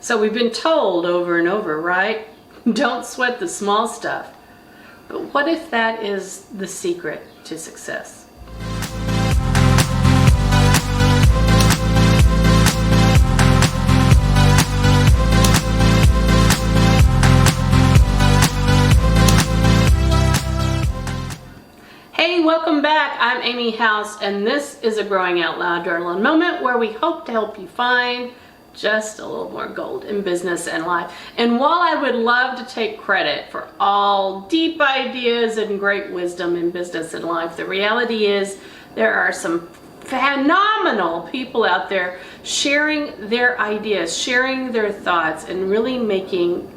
So we've been told over and over, right? Don't sweat the small stuff. But what if that is the secret to success? Hey, welcome back. I'm Amy House, and this is a Growing Out Loud Darlin moment where we hope to help you find just a little more gold in business and life. And while I would love to take credit for all deep ideas and great wisdom in business and life, the reality is there are some phenomenal people out there sharing their ideas, sharing their thoughts, and really making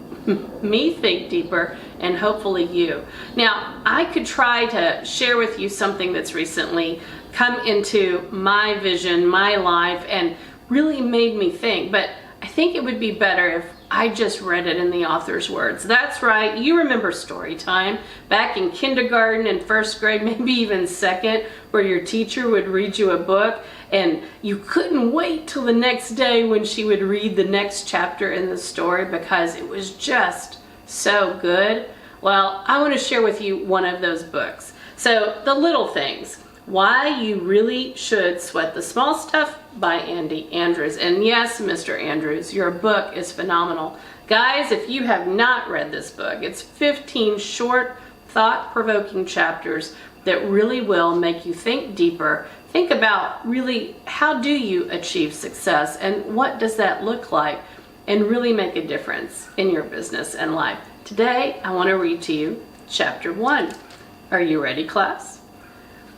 me think deeper, and hopefully you. Now, I could try to share with you something that's recently come into my vision, my life, and really made me think, but I think it would be better if I just read it in the author's words. That's right, you remember story time back in kindergarten and first grade, maybe even second, where your teacher would read you a book and you couldn't wait till the next day when she would read the next chapter in the story because it was just so good. Well, I want to share with you one of those books. So, The Little Things, Why You Really Should Sweat the Small Stuff by Andy Andrews. And yes, Mr. Andrews, your book is phenomenal. Guys, if you have not read this book, it's 15 short, thought-provoking chapters that really will make you think deeper. Think about really how do you achieve success and what does that look like, and really make a difference in your business and life. Today, I want to read to you chapter 1. Are you ready, class?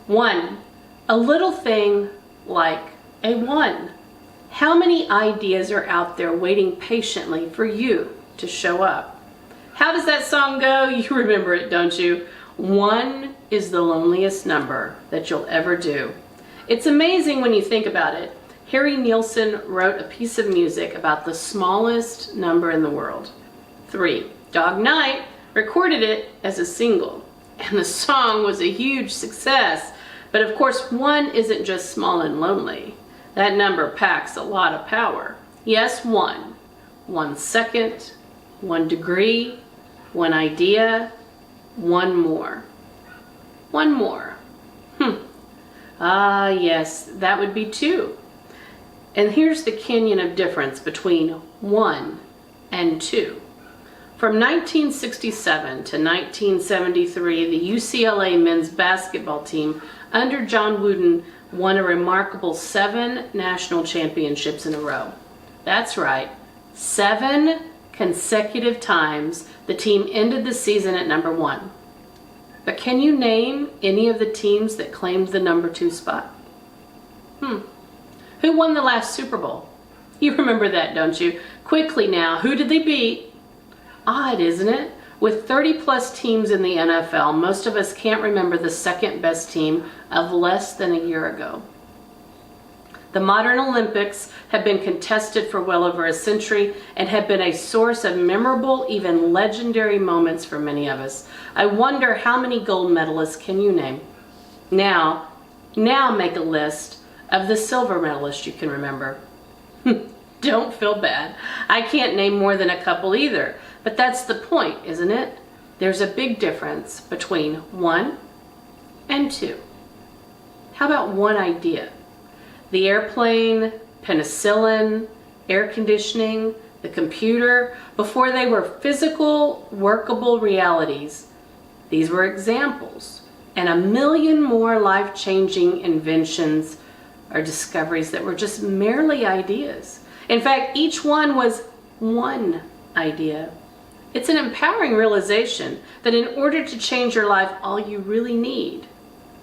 1. A little thing like a 1. How many ideas are out there waiting patiently for you to show up? How does that song go? You remember it, don't you? 1 is the loneliest number that you'll ever do. It's amazing when you think about it. Harry Nilsson wrote a piece of music about the smallest number in the world. 3. Dog Night recorded it as a single, and the song was a huge success. But of course, 1 isn't just small and lonely. That number packs a lot of power. Yes, 1. 1 second, 1 degree, 1 idea, 1 more. 1 more. Ah, yes, that would be 2. And here's the canyon of difference between 1 and 2. From 1967 to 1973, the UCLA men's basketball team under John Wooden won a remarkable 7 national championships in a row. That's right, 7 consecutive times the team ended the season at number 1. But can you name any of the teams that claimed the number 2 spot? Who won the last Super Bowl? You remember that, don't you? Quickly now, who did they beat? Odd, isn't it? With 30 plus teams in the NFL, most of us can't remember the second best team of less than a year ago. The modern Olympics have been contested for well over a century and have been a source of memorable, even legendary moments for many of us. I wonder how many gold medalists can you name? Now make a list of the silver medalists you can remember. Don't feel bad. I can't name more than a couple either. But that's the point, isn't it? There's a big difference between 1 and 2. How about 1 idea? The airplane, penicillin, air conditioning, the computer, before they were physical, workable realities, these were examples. And a million more life-changing inventions or discoveries that were just merely ideas. In fact, each one was 1 idea. It's an empowering realization that in order to change your life, all you really need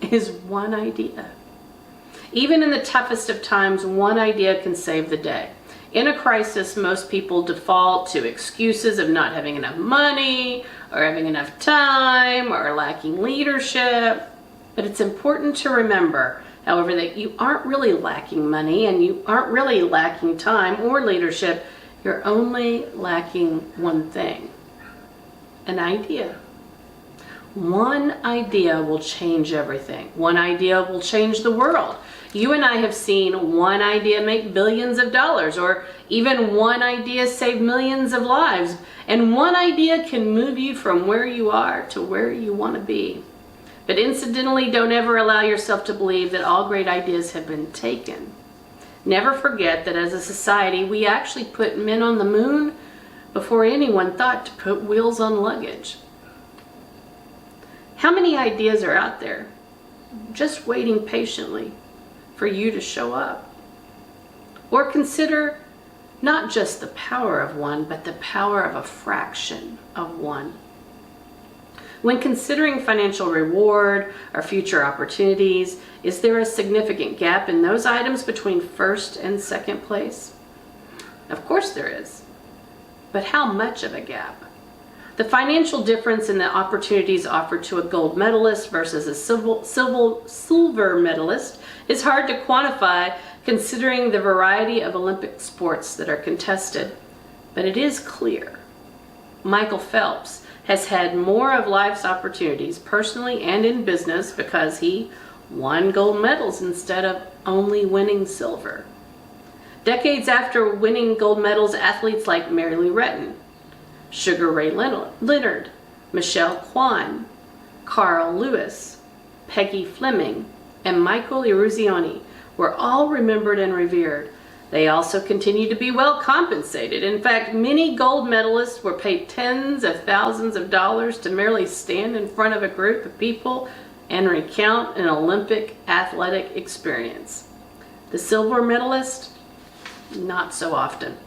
is 1 idea. Even in the toughest of times, 1 idea can save the day. In a crisis, most people default to excuses of not having enough money, or having enough time, or lacking leadership. But it's important to remember, however, that you aren't really lacking money, and you aren't really lacking time or leadership. You're only lacking 1 thing: an idea. 1 idea will change everything. 1 idea will change the world. You and I have seen one idea make billions of dollars, or even one idea save millions of lives. And one idea can move you from where you are to where you want to be. But incidentally, don't ever allow yourself to believe that all great ideas have been taken. Never forget that as a society, we actually put men on the moon before anyone thought to put wheels on luggage. How many ideas are out there just waiting patiently for you to show up? Or consider not just the power of one, but the power of a fraction of one. When considering financial reward or future opportunities, is there a significant gap in those items between first and second place? Of course there is. But how much of a gap? The financial difference in the opportunities offered to a gold medalist versus a silver medalist is hard to quantify considering the variety of Olympic sports that are contested. But it is clear Michael Phelps has had more of life's opportunities personally and in business because he won gold medals instead of only winning silver. Decades after winning gold medals, athletes like Mary Lou Retton, Sugar Ray Leonard, Michelle Kwan, Carl Lewis, Peggy Fleming, and Michael Eruzione were all remembered and revered. They also continue to be well compensated. In fact, many gold medalists were paid tens of thousands of dollars to merely stand in front of a group of people and recount an Olympic athletic experience. The silver medalist, not so often.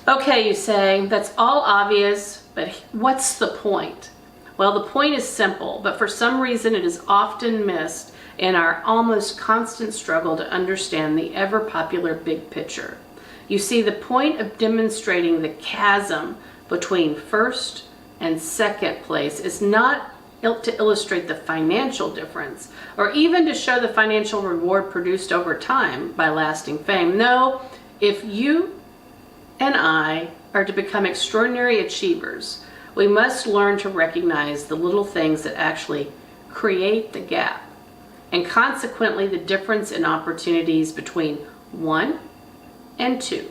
Okay, you say, that's all obvious, but what's the point? Well, the point is simple, but for some reason it is often missed in our almost constant struggle to understand the ever-popular big picture. You see, the point of demonstrating the chasm between first and second place is not to illustrate the financial difference, or even to show the financial reward produced over time by lasting fame. No, if you and I are to become extraordinary achievers, we must learn to recognize the little things that actually create the gap, and consequently the difference in opportunities between 1 and 2.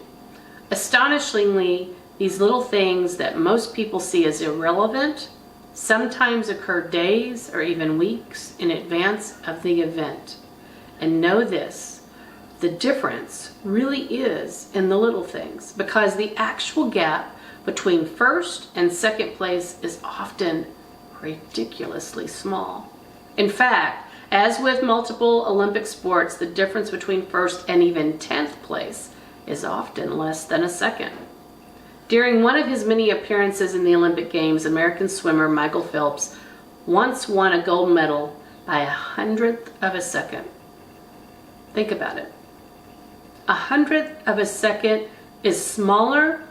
Astonishingly, these little things that most people see as irrelevant sometimes occur days or even weeks in advance of the event. And know this, the difference really is in the little things, because the actual gap between first and second place is often ridiculously small. In fact, as with multiple Olympic sports, the difference between first and even 10th place is often less than a second. During one of his many appearances in the Olympic Games, American swimmer Michael Phelps once won a gold medal by 100th of a second. Think about it. 100th of a second is smaller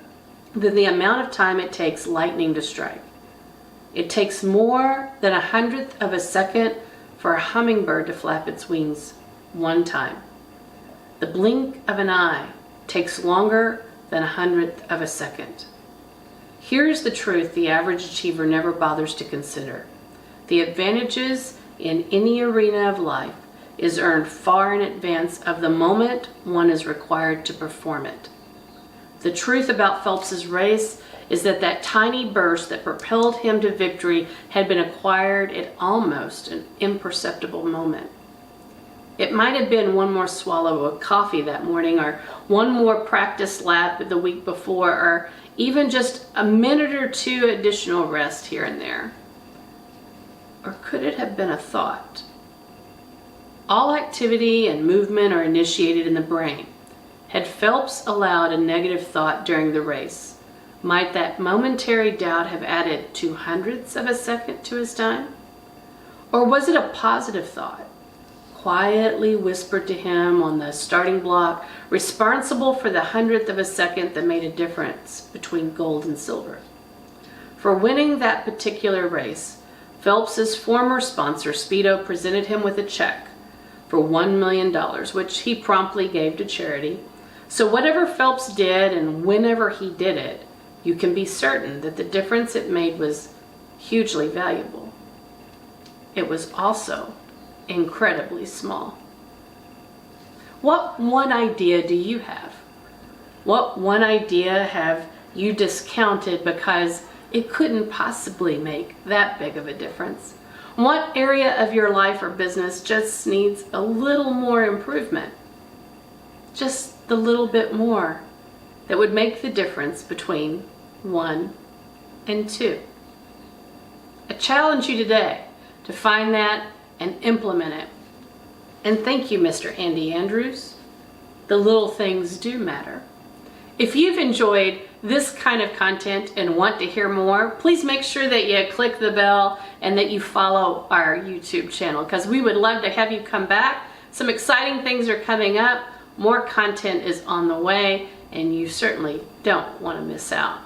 than the amount of time it takes lightning to strike. It takes more than 100th of a second for a hummingbird to flap its wings one time. The blink of an eye takes longer than 100th of a second. Here's the truth the average achiever never bothers to consider. The advantages in any arena of life is earned far in advance of the moment one is required to perform it. The truth about Phelps's race is that tiny burst that propelled him to victory had been acquired at almost an imperceptible moment. It might have been one more swallow of coffee that morning, or one more practice lap the week before, or even just a minute or two additional rest here and there. Or could it have been a thought? All activity and movement are initiated in the brain. Had Phelps allowed a negative thought during the race, might that momentary doubt have added 2/100ths of a second to his time? Or was it a positive thought, quietly whispered to him on the starting block, responsible for the 100th of a second that made a difference between gold and silver? For winning that particular race, Phelps's former sponsor, Speedo, presented him with a check for $1 million, which he promptly gave to charity. So whatever Phelps did and whenever he did it, you can be certain that the difference it made was hugely valuable. It was also incredibly small. What one idea do you have? What one idea have you discounted because it couldn't possibly make that big of a difference? What area of your life or business just needs a little more improvement? Just the little bit more that would make the difference between 1 and 2. I challenge you today to find that and implement it. And thank you, Mr. Andy Andrews. The little things do matter. If you've enjoyed this kind of content and want to hear more, please make sure that you click the bell and that you follow our YouTube channel, because we would love to have you come back. Some exciting things are coming up. More content is on the way, and you certainly don't want to miss out.